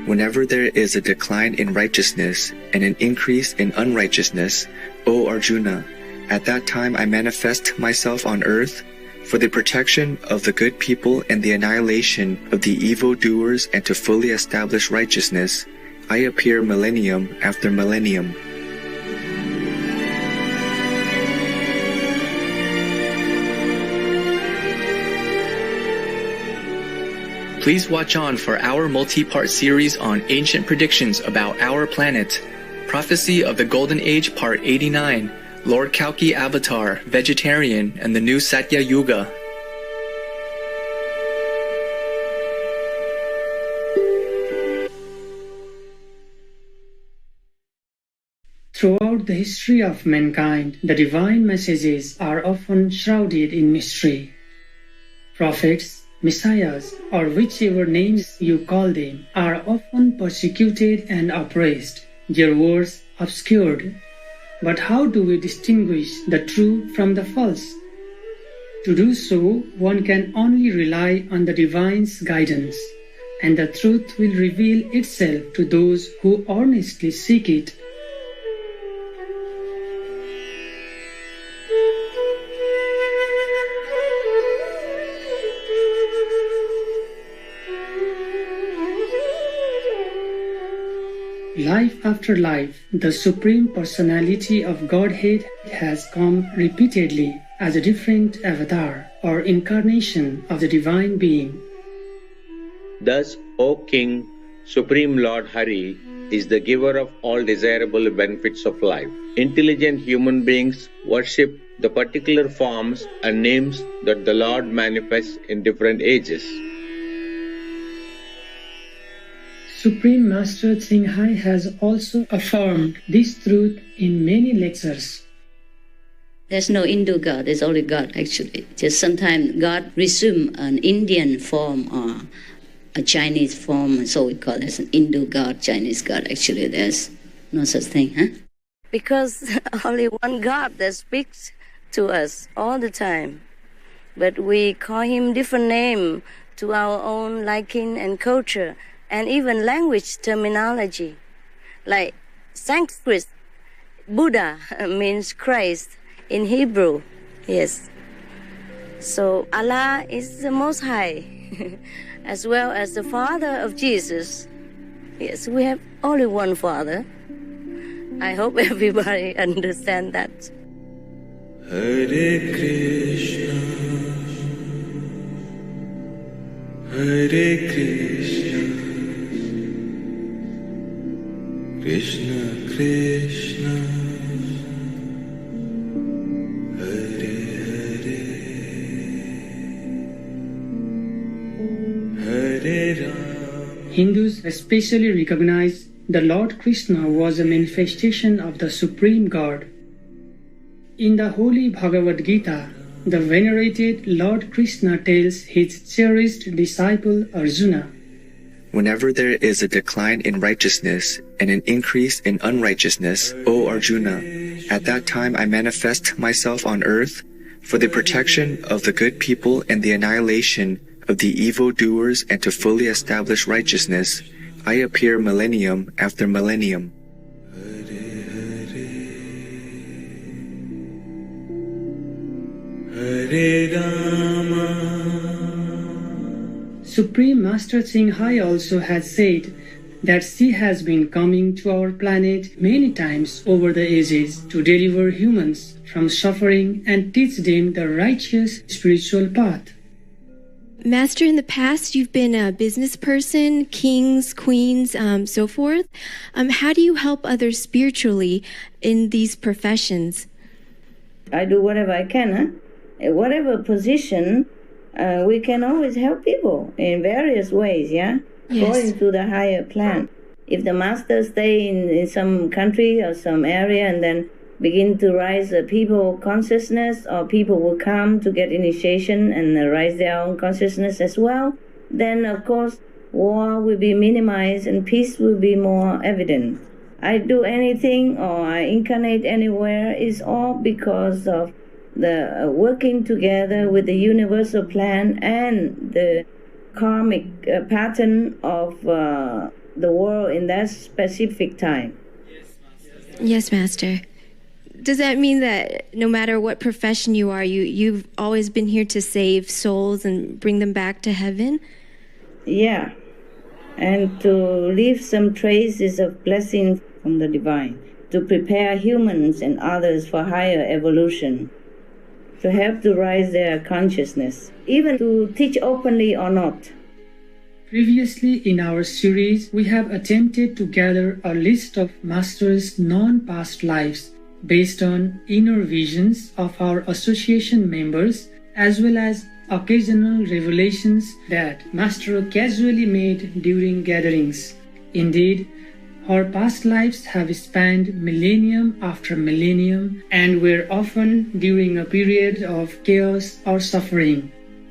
Whenever there is a decline in righteousness and an increase in unrighteousness, O Arjuna, at that time I manifest myself on earth for the protection of the good people and the annihilation of the evildoers, and to fully establish righteousness, I appear millennium after millennium. Please watch on for our multi-part series on ancient predictions about our planet. Prophecy of the Golden Age Part 89, Lord Kalki Avatar, Vegetarian, and the New Satya Yuga. Throughout the history of mankind, the divine messages are often shrouded in mystery. Prophets, messiahs, or whichever names you call them, are often persecuted and oppressed, their words obscured. But how do we distinguish the true from the false? To do so, one can only rely on the divine's guidance, and the truth will reveal itself to those who earnestly seek it. Life after life, the Supreme Personality of Godhead has come repeatedly as a different avatar or incarnation of the Divine Being. Thus, O King, Supreme Lord Hari is the giver of all desirable benefits of life. Intelligent human beings worship the particular forms and names that the Lord manifests in different ages. Supreme Master Thanh has also affirmed this truth in many lectures. There's no Hindu God, there's only God actually. Just sometimes God resume an Indian form or a Chinese form, and so we call it an Hindu God, Chinese God. Actually, there's no such thing, huh? Because only one God that speaks to us all the time. But we call him different name to our own liking and culture, and even language terminology. Like Sanskrit, Buddha means Christ in Hebrew, yes. So Allah is the Most High, as well as the Father of Jesus. Yes, we have only one Father. I hope everybody understands that. Hare Krishna, Hare Krishna, Krishna Krishna, Hare Hare, Hare Ram. Hindus especially recognize the Lord Krishna was a manifestation of the Supreme God. In the Holy Bhagavad Gita, the venerated Lord Krishna tells his cherished disciple Arjuna, Whenever there is a decline in righteousness and an increase in unrighteousness, O Arjuna, at that time I manifest myself on earth for the protection of the good people and the annihilation of the evildoers, and to fully establish righteousness, I appear millennium after millennium. Hare Rama. Supreme Master Thanh also has said that she has been coming to our planet many times over the ages to deliver humans from suffering and teach them the righteous spiritual path. Master, in the past, you've been a business person, kings, queens, so forth. How do you help others spiritually in these professions? I do whatever I can, huh? Whatever position, we can always help people in various ways, yeah? Yes. According to the higher plan. If the master stay in some country or some area and then begin to rise people consciousness, or people will come to get initiation and rise their own consciousness as well, then of course war will be minimized and peace will be more evident. I do anything or I incarnate anywhere is all because of the working together with the universal plan and the karmic pattern of the world in that specific time. Yes, Master. Does that mean that no matter what profession you are, you've always been here to save souls and bring them back to heaven? Yeah, and to leave some traces of blessing from the divine, to prepare humans and others for higher evolution, to help to raise their consciousness, even to teach openly or not. Previously in our series, we have attempted to gather a list of Master's non-past lives based on inner visions of our association members, as well as occasional revelations that Master casually made during gatherings. Indeed, her past lives have spanned millennium after millennium and were often during a period of chaos or suffering,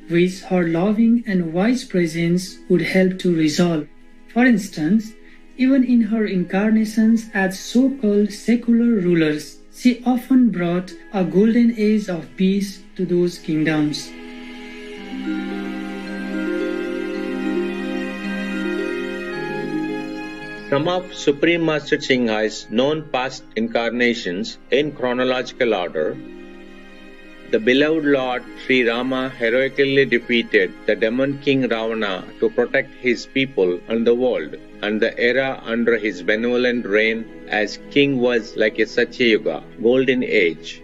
which her loving and wise presence would help to resolve. For instance, even in her incarnations as so-called secular rulers, she often brought a golden age of peace to those kingdoms. Some of Supreme Master Ching Hai's known past incarnations in chronological order. The beloved Lord Sri Rama heroically defeated the demon king Ravana to protect his people and the world, and the era under his benevolent reign as king was like a Satyayuga, golden age.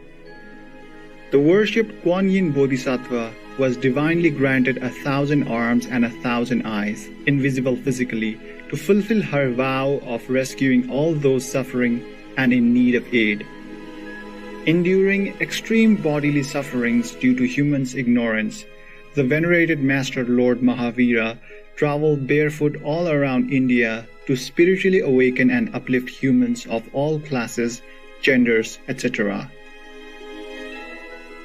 The worshipped Kuan Yin Bodhisattva was divinely granted 1,000 arms and 1,000 eyes, invisible physically, to fulfill her vow of rescuing all those suffering and in need of aid. Enduring extreme bodily sufferings due to humans' ignorance, the venerated Master Lord Mahavira traveled barefoot all around India to spiritually awaken and uplift humans of all classes, genders, etc.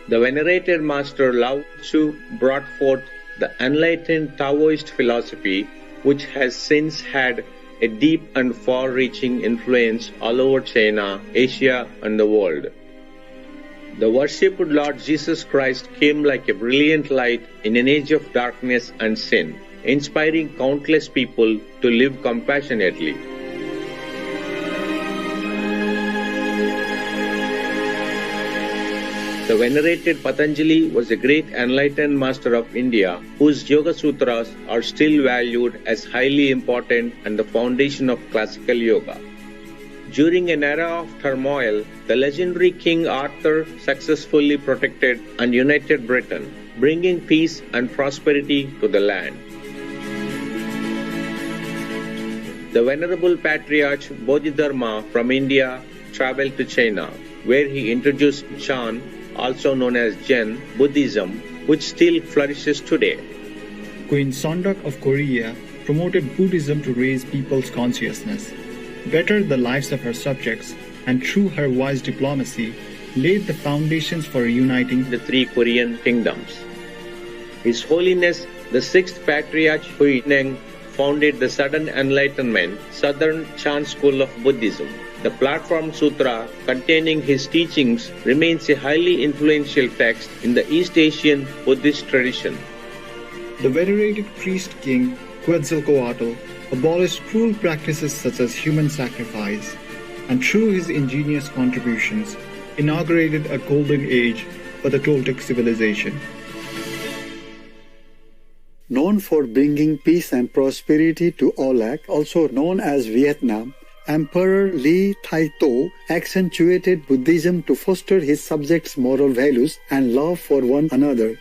The venerated Master Lao Tzu brought forth the enlightened Taoist philosophy, which has since had a deep and far-reaching influence all over China, Asia, and the world. The worshipped Lord Jesus Christ came like a brilliant light in an age of darkness and sin, inspiring countless people to live compassionately. The venerated Patanjali was a great enlightened master of India, whose Yoga Sutras are still valued as highly important and the foundation of classical yoga. During an era of turmoil, the legendary King Arthur successfully protected and united Britain, bringing peace and prosperity to the land. The Venerable Patriarch Bodhidharma from India traveled to China, where he introduced Chan, also known as Zen Buddhism, which still flourishes today. Queen Sondak of Korea promoted Buddhism to raise people's consciousness, better the lives of her subjects, and through her wise diplomacy, laid the foundations for uniting the three Korean kingdoms. His Holiness, the sixth Patriarch Huineng, founded the Sudden Enlightenment, Southern Chan School of Buddhism. The Platform Sutra, containing his teachings, remains a highly influential text in the East Asian Buddhist tradition. The venerated priest king Quetzalcoatl abolished cruel practices such as human sacrifice, and through his ingenious contributions, inaugurated a golden age for the Toltec civilization. Known for bringing peace and prosperity to Olac, also known as Vietnam, Emperor Li Taitou accentuated Buddhism to foster his subjects' moral values and love for one another.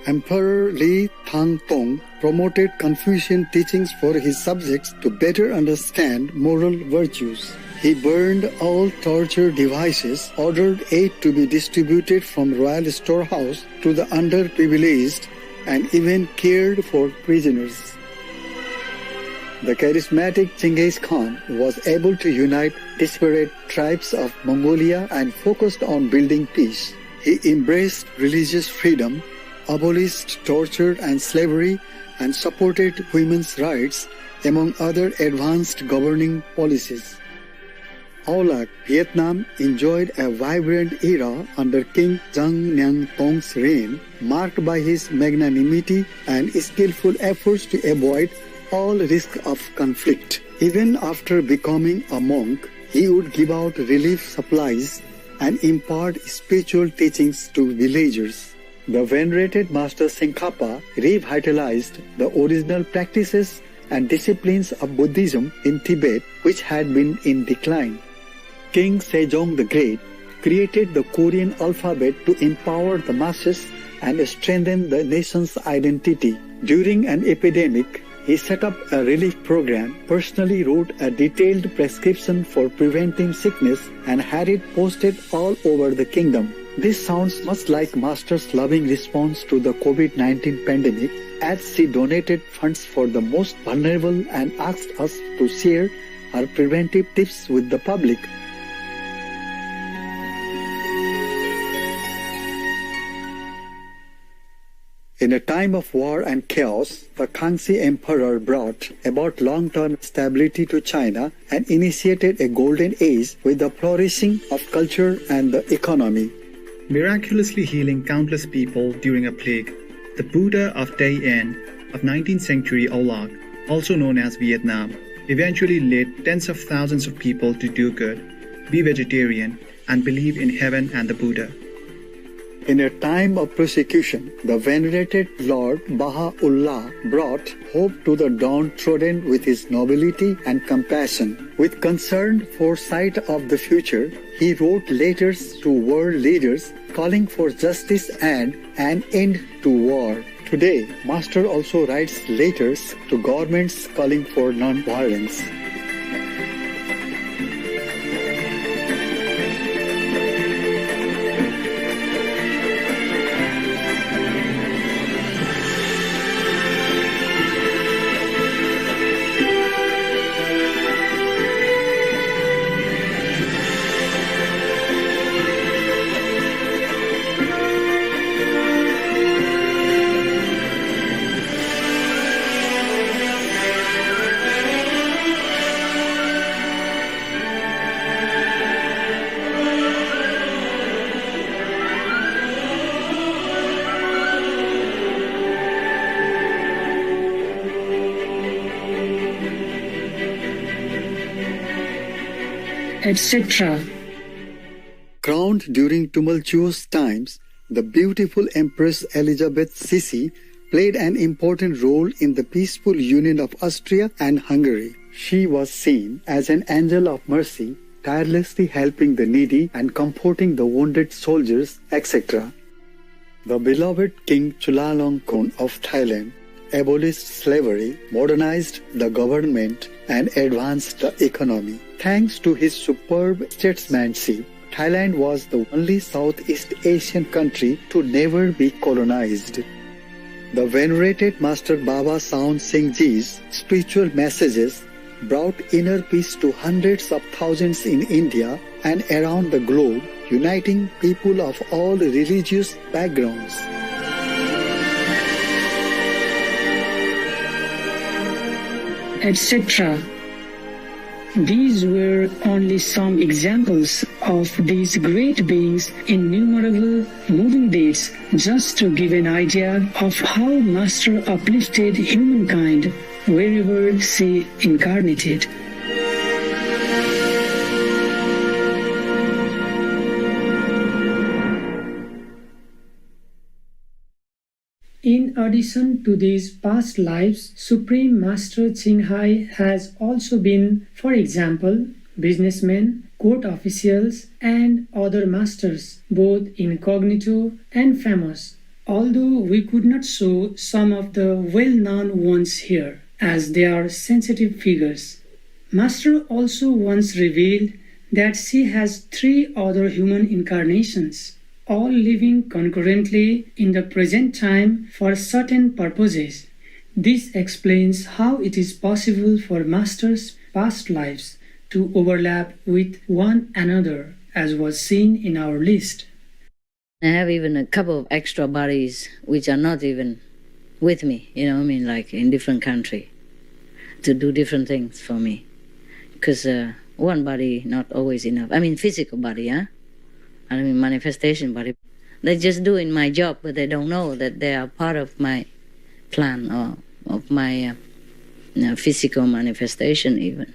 Emperor Li Tangtong promoted Confucian teachings for his subjects to better understand moral virtues. He burned all torture devices, ordered aid to be distributed from royal storehouse to the underprivileged, and even cared for prisoners. The charismatic Genghis Khan was able to unite disparate tribes of Mongolia and focused on building peace. He embraced religious freedom, abolished torture and slavery, and supported women's rights, among other advanced governing policies. Olac, Vietnam enjoyed a vibrant era under King Zhang Nang Tong's reign, marked by his magnanimity and skillful efforts to avoid all risk of conflict. Even after becoming a monk, he would give out relief supplies and impart spiritual teachings to villagers. The venerated Master Tsongkhapa revitalized the original practices and disciplines of Buddhism in Tibet, which had been in decline. King Sejong the Great created the Korean alphabet to empower the masses and strengthen the nation's identity. During an epidemic, he set up a relief program, personally wrote a detailed prescription for preventing sickness, and had it posted all over the kingdom. This sounds much like Master's loving response to the COVID-19 pandemic, as she donated funds for the most vulnerable and asked us to share her preventive tips with the public. In a time of war and chaos, the Kangxi Emperor brought about long-term stability to China and initiated a golden age with the flourishing of culture and the economy. Miraculously healing countless people during a plague, the Buddha of Day Yen of 19th century Olak, also known as Vietnam, eventually led tens of thousands of people to do good, be vegetarian, and believe in heaven and the Buddha. In a time of persecution, the venerated Lord Baha'u'llah brought hope to the downtrodden with his nobility and compassion. With concerned foresight of the future, he wrote letters to world leaders calling for justice and an end to war. Today, Master also writes letters to governments calling for non-violence. etc. Crowned during tumultuous times, the beautiful Empress Elizabeth Sisi played an important role in the peaceful union of Austria and Hungary. She was seen as an angel of mercy, tirelessly helping the needy and comforting the wounded soldiers, etc. The beloved King Chulalongkorn of Thailand abolished slavery, modernized the government, and advanced the economy. Thanks to his superb statesmanship, Thailand was the only Southeast Asian country to never be colonized. The venerated Master Baba Saun Singh Ji's spiritual messages brought inner peace to hundreds of thousands in India and around the globe, uniting people of all religious backgrounds. etc. These were only some examples of these great beings' innumerable moving deeds, just to give an idea of how Master uplifted humankind wherever she incarnated. In addition to these past lives, Supreme Master Thanh Hải has also been, for example, businessmen, court officials, and other masters, both incognito and famous, although we could not show some of the well-known ones here, as they are sensitive figures. Master also once revealed that she has 3 other human incarnations, all living concurrently in the present time for certain purposes. This explains how it is possible for Master's past lives to overlap with one another, as was seen in our list. I have even a couple of extra bodies which are not even with me, like in different country, to do different things for me. Because one body not always enough. Physical body, manifestation body. They're just doing my job, but they don't know that they are part of my plan or of my physical manifestation even.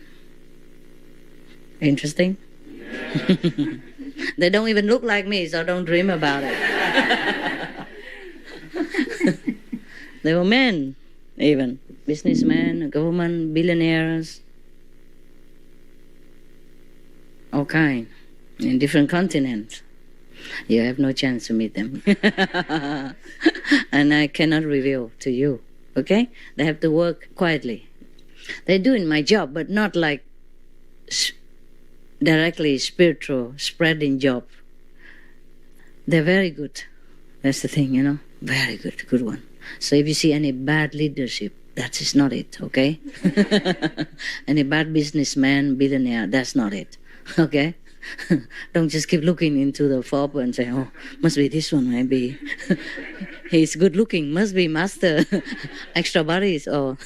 Interesting? They don't even look like me, so don't dream about it. They were men, even. Businessmen, government, billionaires. All kind, in different continents. You have no chance to meet them. And I cannot reveal to you, okay? They have to work quietly. They're doing my job, but not like directly spiritual spreading job. They're very good. That's the thing, you know. Very good one. So if you see any bad leadership, that is not it, okay? Any bad businessman, billionaire, that's not it, okay? Don't just keep looking into the fob and say, oh, must be this one, maybe. He's good looking, must be master, extra bodies, or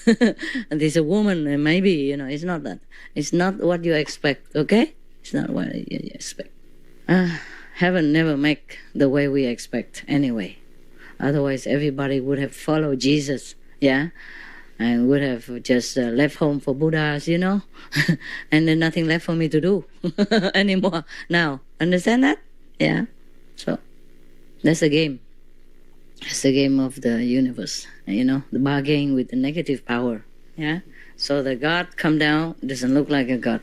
there's a woman, and maybe, you know, it's not that. It's not what you expect, okay? It's not what you expect. Heaven never make the way we expect anyway. Otherwise, everybody would have followed Jesus, yeah? And would have just left home for Buddhas, you know? And then nothing left for me to do anymore now. Understand that? Yeah? So, that's the game. That's the game of the universe, you know? The bargaining with the negative power, yeah? So the God come down doesn't look like a God.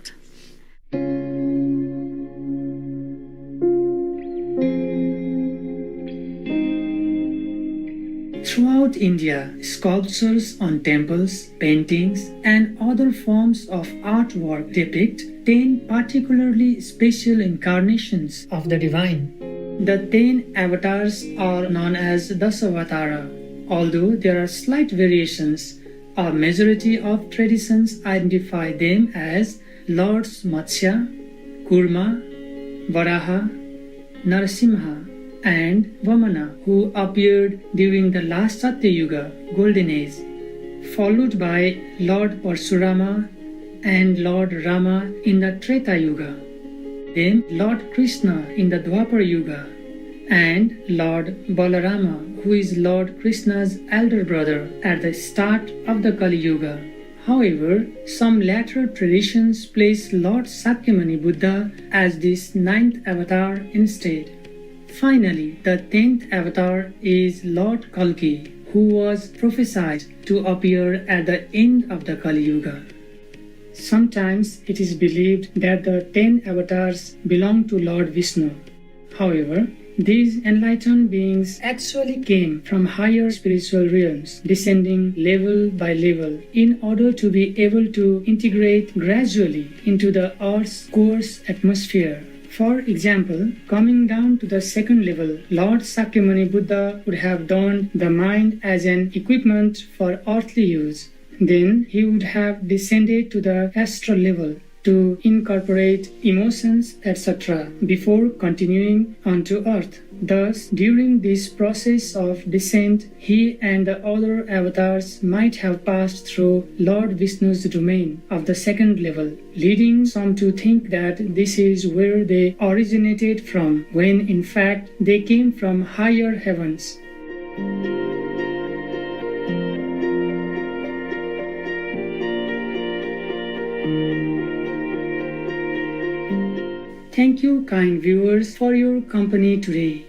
Throughout India, sculptures on temples, paintings, and other forms of artwork depict 10 particularly special incarnations of the divine. The 10 avatars are known as Dasavatara. Although there are slight variations, a majority of traditions identify them as Lords Matsya, Kurma, Varaha, Narasimha, and Vamana, who appeared during the last Satya Yuga, Golden Age, followed by Lord Parshurama and Lord Rama in the Treta Yuga, then Lord Krishna in the Dwapar Yuga, and Lord Balarama, who is Lord Krishna's elder brother at the start of the Kali Yuga. However, some later traditions place Lord Sakyamuni Buddha as this 9th avatar instead. Finally, the 10th avatar is Lord Kalki, who was prophesied to appear at the end of the Kali Yuga. Sometimes it is believed that the 10 avatars belong to Lord Vishnu. However, these enlightened beings actually came from higher spiritual realms, descending level by level in order to be able to integrate gradually into the Earth's coarse atmosphere. For example, coming down to the second level, Lord Sakyamuni Buddha would have donned the mind as an equipment for earthly use. Then he would have descended to the astral level to incorporate emotions, etc., before continuing onto earth. Thus, during this process of descent, he and the other avatars might have passed through Lord Vishnu's domain of the second level, leading some to think that this is where they originated from, when in fact they came from higher heavens. Thank you, kind viewers, for your company today.